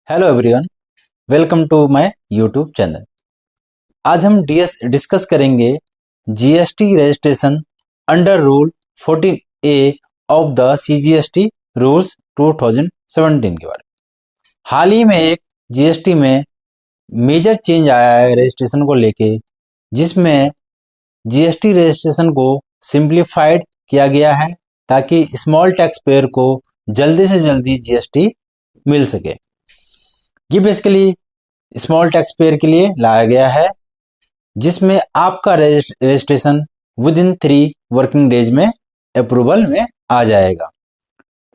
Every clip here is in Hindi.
Hello everyone, welcome to my YouTube channel. आज हम डिस्कस करेंगे GST registration under rule 14A of the CGST rules 2017 के बारे में। हाल ही में एक जीएसटी में मेजर चेंज आया है रजिस्ट्रेशन को लेके, जिसमें जीएसटी रजिस्ट्रेशन को सिंप्लीफाइड किया गया है ताकि स्मॉल टैक्स पेयर को जल्दी से जल्दी जीएसटी मिल सके। ये बेसिकली स्मॉल टैक्स पेयर के लिए लाया गया है, जिसमें आपका registration with in 3 working days में अप्रूवल में आ जाएगा।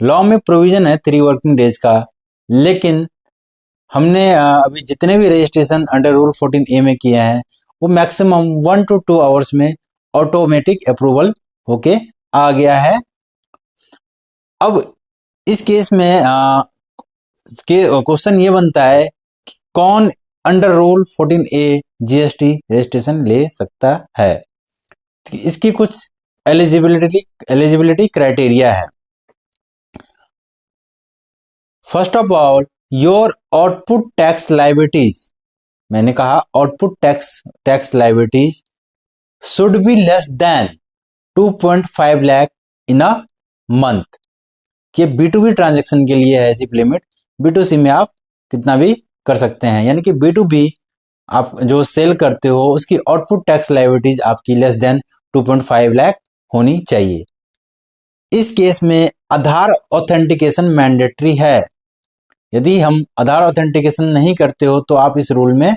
लॉ में प्रोविजन है 3 वर्किंग डेज का, लेकिन हमने अभी जितने भी रजिस्ट्रेशन अंडर रूल 14A में किए हैं वो मैक्सिमम 1 to 2 आवर्स में ऑटोमेटिक अप्रूवल होके आ गया है। अब इस केस में क्वेश्चन ये बनता है कि कौन under rule 14A GST registration ले सकता है। इसकी कुछ एलिजिबिलिटी क्राइटेरिया है। First of all, your output tax liabilities, मैंने कहा output tax liabilities should be less than 2.5 lakh in a month. ये B2B ट्रांजैक्शन के लिए है ऐसी लिमिट। B2C में आप कितना भी कर सकते हैं, यानी कि B2B आप जो सेल करते हो उसकी आउटपुट टैक्स लायबिलिटीज आपकी लेस देन 2.5 लाख होनी चाहिए। इस केस में आधार ऑथेंटिकेशन मैंडेटरी है। यदि हम आधार ऑथेंटिकेशन नहीं करते हो तो आप इस रूल में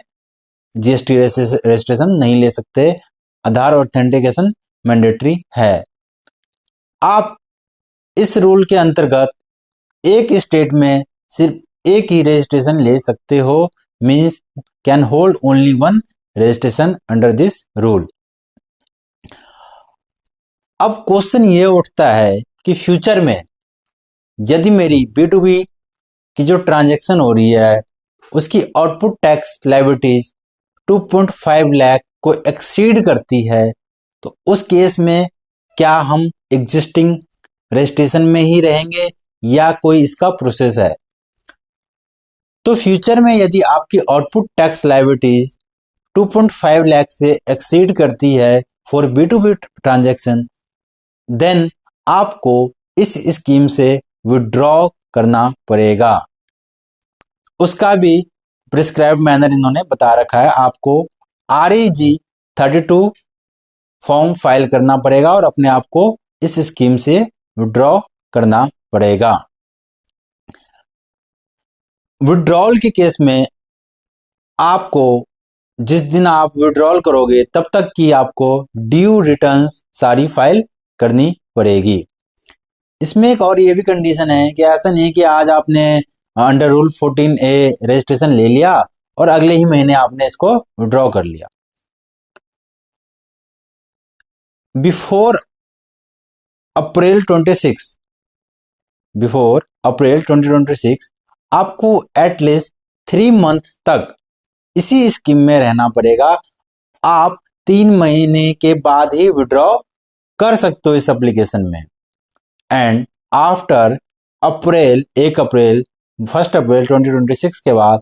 जीएसटी रजिस्ट्रेशन नहीं ले सकते। आधार ऑथेंटिकेशन मैंडेटरी है। आप इस रूल के अंतर्गत एक स्टेट में सिर्फ एक ही रजिस्ट्रेशन ले सकते हो, means can hold only one registration under this rule. अब क्वेश्चन ये उठता है कि फ्यूचर में यदि मेरी B2B की जो ट्रांजैक्शन हो रही है उसकी आउटपुट टैक्स लायबिलिटीज 2.5 लाख को एक्सीड करती है, तो उस केस में क्या हम एग्जिस्टिंग रजिस्ट्रेशन में ही रहेंगे या कोई इसका प्रोसेस है। तो फ्यूचर में यदि आपकी आउटपुट टैक्स लायबिलिटीज 2.5 लाख से एक्सीड करती है फॉर B2B ट्रांजैक्शन, देन आपको इस स्कीम से विड्रॉ करना पड़ेगा। उसका भी प्रिस्क्राइब्ड मैनर इन्होंने बता रखा है। आपको REG 32 फॉर्म फाइल करना पड़ेगा और अपने आप को इस स्कीम से विड्रॉ करना पड़ेगा। विड्रॉल के केस में आपको जिस दिन आप विड्रॉल करोगे तब तक की आपको ड्यू रिटर्न्स सारी फाइल करनी पड़ेगी। इसमें एक और ये भी कंडीशन है कि ऐसा नहीं कि आज आपने अंडर रूल 14A रजिस्ट्रेशन ले लिया और अगले ही महीने आपने इसको विड्रॉ कर लिया। बिफोर अप्रैल 2026 आपको एटलीस्ट 3 मंथ तक इसी स्कीम में रहना पड़ेगा। आप 3 महीने के बाद ही विड्रॉ कर सकते हो इस एप्लीकेशन में। एंड आफ्टर 1 अप्रैल 2026 के बाद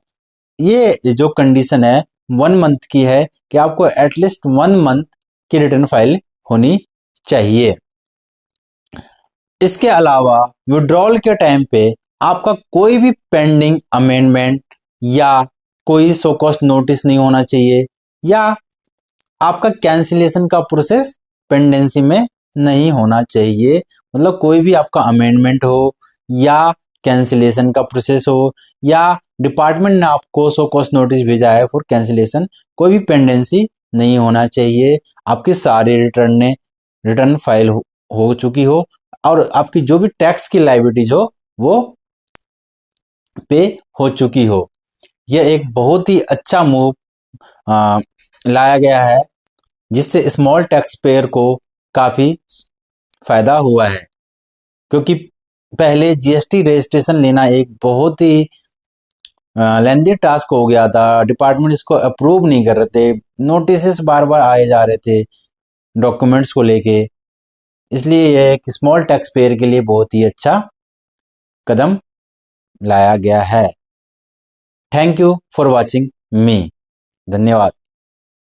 ये जो कंडीशन है 1 मंथ की है कि आपको एटलीस्ट 1 मंथ की रिटर्न फाइल होनी चाहिए। इसके अलावा विड्रॉल के टाइम पे आपका कोई भी पेंडिंग अमेंडमेंट या कोई सो कॉस्ट नोटिस नहीं होना चाहिए, या आपका कैंसिलेशन का प्रोसेस पेंडेंसी में नहीं होना चाहिए। मतलब कोई भी आपका अमेंडमेंट हो या कैंसिलेशन का प्रोसेस हो या डिपार्टमेंट ने आपको सो कॉस्ट नोटिस भेजा है फॉर कैंसिलेशन, कोई भी पेंडेंसी नहीं होना चाहिए। आपकी सारी रिटर्न फाइल हो चुकी हो और आपकी जो भी टैक्स की लायबिलिटीज हो वो पे हो चुकी हो। यह एक बहुत ही अच्छा मूव लाया गया है, जिससे स्मॉल टैक्स पेयर को काफ़ी फायदा हुआ है। क्योंकि पहले जीएसटी रजिस्ट्रेशन लेना एक बहुत ही लेंदी टास्क हो गया था। डिपार्टमेंट इसको अप्रूव नहीं कर रहे थे, नोटिस बार बार आए जा रहे थे डॉक्यूमेंट्स को लेके। इसलिए यह एक स्मॉल टैक्स पेयर के लिए बहुत ही अच्छा कदम लाया गया है। थैंक यू फॉर वॉचिंग मी। धन्यवाद।